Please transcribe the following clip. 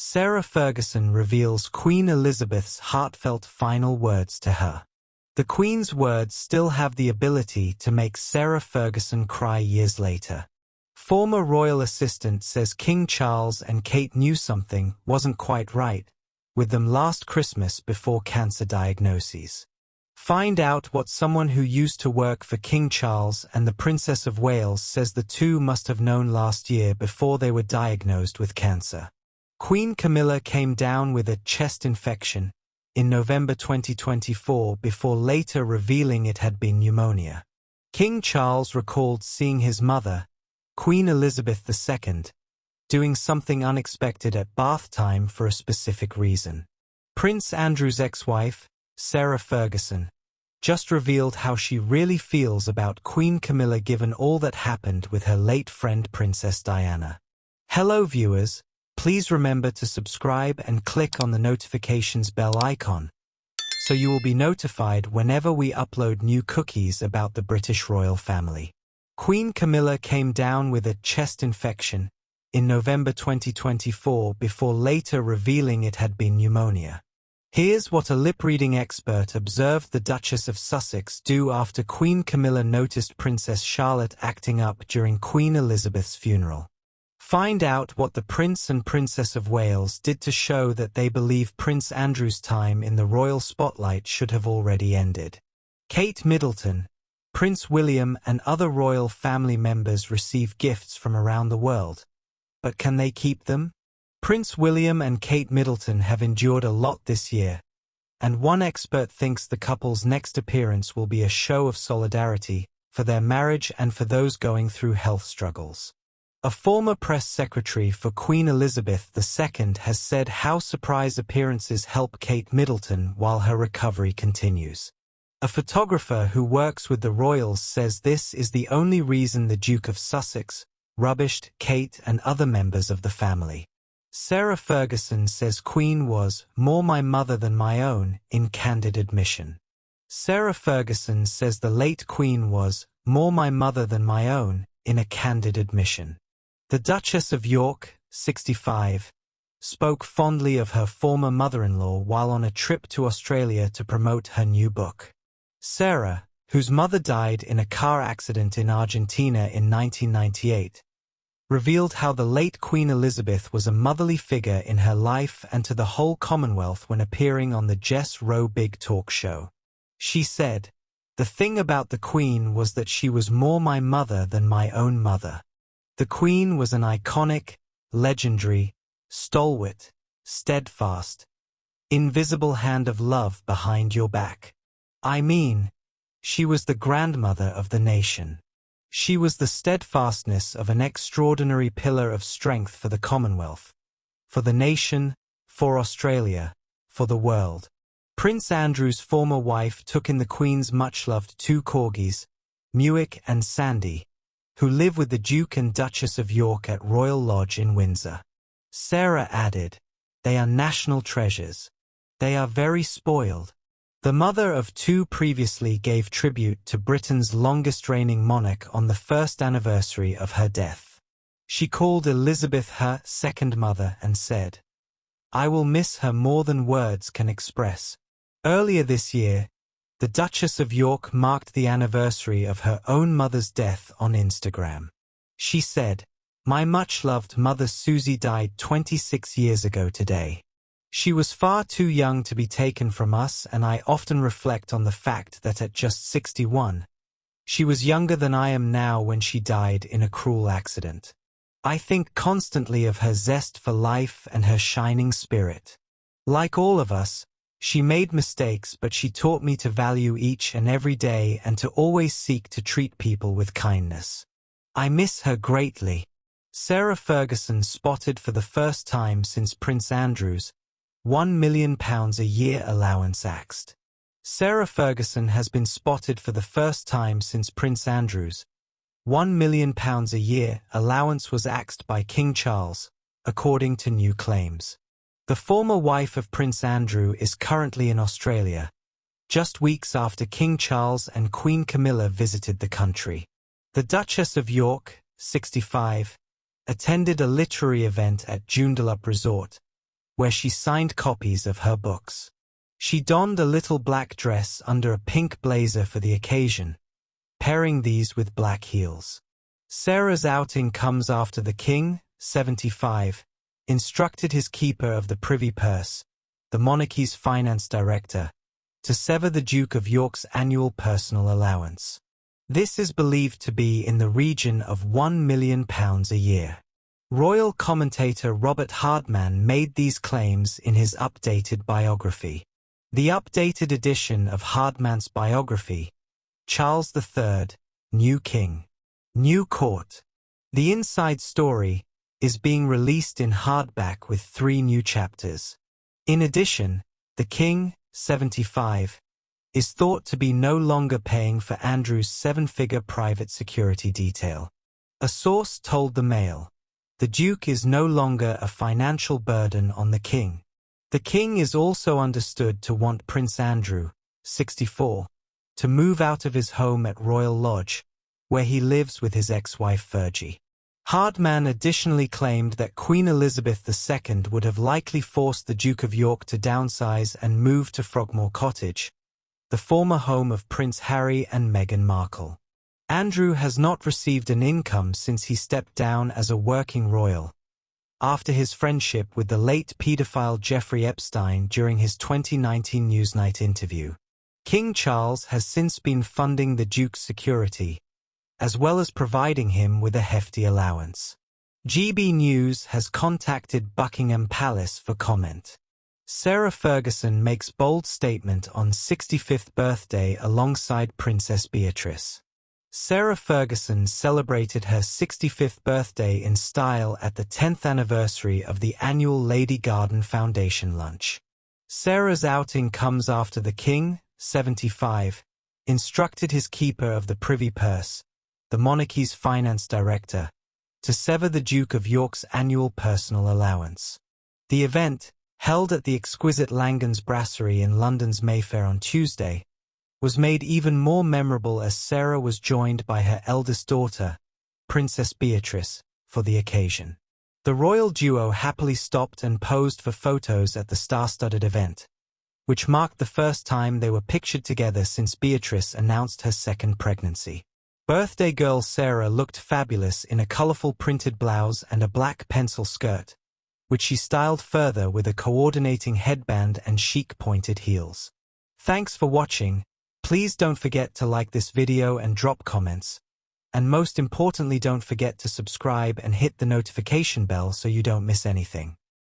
Sarah Ferguson reveals Queen Elizabeth's heartfelt final words to her. The Queen's words still have the ability to make Sarah Ferguson cry years later. Former royal assistant says King Charles and Kate knew something wasn't quite right with them last Christmas before cancer diagnoses. Find out what someone who used to work for King Charles and the Princess of Wales says the two must have known last year before they were diagnosed with cancer. Queen Camilla came down with a chest infection in November 2024 before later revealing it had been pneumonia. King Charles recalled seeing his mother, Queen Elizabeth II, doing something unexpected at bath time for a specific reason. Prince Andrew's ex-wife, Sarah Ferguson, just revealed how she really feels about Queen Camilla given all that happened with her late friend Princess Diana. Hello viewers, please remember to subscribe and click on the notifications bell icon, so you will be notified whenever we upload new cookies about the British royal family. Queen Camilla came down with a chest infection in November 2024 before later revealing it had been pneumonia. Here's what a lip-reading expert observed the Duchess of Sussex do after Queen Camilla noticed Princess Charlotte acting up during Queen Elizabeth's funeral. Find out what the Prince and Princess of Wales did to show that they believe Prince Andrew's time in the royal spotlight should have already ended. Kate Middleton, Prince William and other royal family members receive gifts from around the world. But can they keep them? Prince William and Kate Middleton have endured a lot this year, and one expert thinks the couple's next appearance will be a show of solidarity for their marriage and for those going through health struggles. A former press secretary for Queen Elizabeth II has said how surprise appearances help Kate Middleton while her recovery continues. A photographer who works with the royals says this is the only reason the Duke of Sussex rubbished Kate and other members of the family. Sarah Ferguson says Queen was more my mother than my own in candid admission. Sarah Ferguson says the late Queen was more my mother than my own in a candid admission. The Duchess of York, 65, spoke fondly of her former mother-in-law while on a trip to Australia to promote her new book. Sarah, whose mother died in a car accident in Argentina in 1998, revealed how the late Queen Elizabeth was a motherly figure in her life and to the whole Commonwealth when appearing on the Jess Rowe Big Talk show. She said, "The thing about the Queen was that she was more my mother than my own mother. The Queen was an iconic, legendary, stalwart, steadfast, invisible hand of love behind your back. I mean, she was the grandmother of the nation. She was the steadfastness of an extraordinary pillar of strength for the Commonwealth, for the nation, for Australia, for the world." Prince Andrew's former wife took in the Queen's much-loved two corgis, Muick and Sandy, who live with the Duke and Duchess of York at Royal Lodge in Windsor. Sarah added, "They are national treasures. They are very spoiled." The mother of two previously gave tribute to Britain's longest-reigning monarch on the first anniversary of her death. She called Elizabeth her second mother and said, "I will miss her more than words can express." Earlier this year, the Duchess of York marked the anniversary of her own mother's death on Instagram. She said, "My much-loved mother Susie died 26 years ago today. She was far too young to be taken from us, and I often reflect on the fact that at just 61, she was younger than I am now when she died in a cruel accident. I think constantly of her zest for life and her shining spirit. Like all of us, she made mistakes, but she taught me to value each and every day and to always seek to treat people with kindness. I miss her greatly." Sarah Ferguson spotted for the first time since Prince Andrew's £1 million a year allowance axed. Sarah Ferguson has been spotted for the first time since Prince Andrew's £1 million a year allowance was axed by King Charles, according to new claims. The former wife of Prince Andrew is currently in Australia, just weeks after King Charles and Queen Camilla visited the country. The Duchess of York, 65, attended a literary event at Joondalup Resort, where she signed copies of her books. She donned a little black dress under a pink blazer for the occasion, pairing these with black heels. Sarah's outing comes after the king, 75, instructed his keeper of the privy purse, the monarchy's finance director, to sever the Duke of York's annual personal allowance. This is believed to be in the region of £1 million a year. Royal commentator Robert Hardman made these claims in his updated biography. The updated edition of Hardman's biography, Charles III, New King, New Court. The inside story is being released in hardback with 3 new chapters. In addition, the king, 75, is thought to be no longer paying for Andrew's 7-figure private security detail. A source told the Mail, the Duke is no longer a financial burden on the king. The king is also understood to want Prince Andrew, 64, to move out of his home at Royal Lodge, where he lives with his ex-wife Fergie. Hardman additionally claimed that Queen Elizabeth II would have likely forced the Duke of York to downsize and move to Frogmore Cottage, the former home of Prince Harry and Meghan Markle. Andrew has not received an income since he stepped down as a working royal, after his friendship with the late paedophile Jeffrey Epstein during his 2019 Newsnight interview. King Charles has since been funding the Duke's security, as well as providing him with a hefty allowance. GB News has contacted Buckingham Palace for comment. Sarah Ferguson makes bold statement on 65th birthday alongside Princess Beatrice. Sarah Ferguson celebrated her 65th birthday in style at the 10th anniversary of the annual Lady Garden Foundation lunch. Sarah's outing comes after the king, 75, instructed his keeper of the privy purse, the monarchy's finance director, to sever the Duke of York's annual personal allowance. The event, held at the exquisite Langan's Brasserie in London's Mayfair on Tuesday, was made even more memorable as Sarah was joined by her eldest daughter, Princess Beatrice, for the occasion. The royal duo happily stopped and posed for photos at the star-studded event, which marked the first time they were pictured together since Beatrice announced her second pregnancy. Birthday girl Sarah looked fabulous in a colorful printed blouse and a black pencil skirt, which she styled further with a coordinating headband and chic pointed heels. Thanks for watching. Please don't forget to like this video and drop comments. And most importantly, don't forget to subscribe and hit the notification bell so you don't miss anything.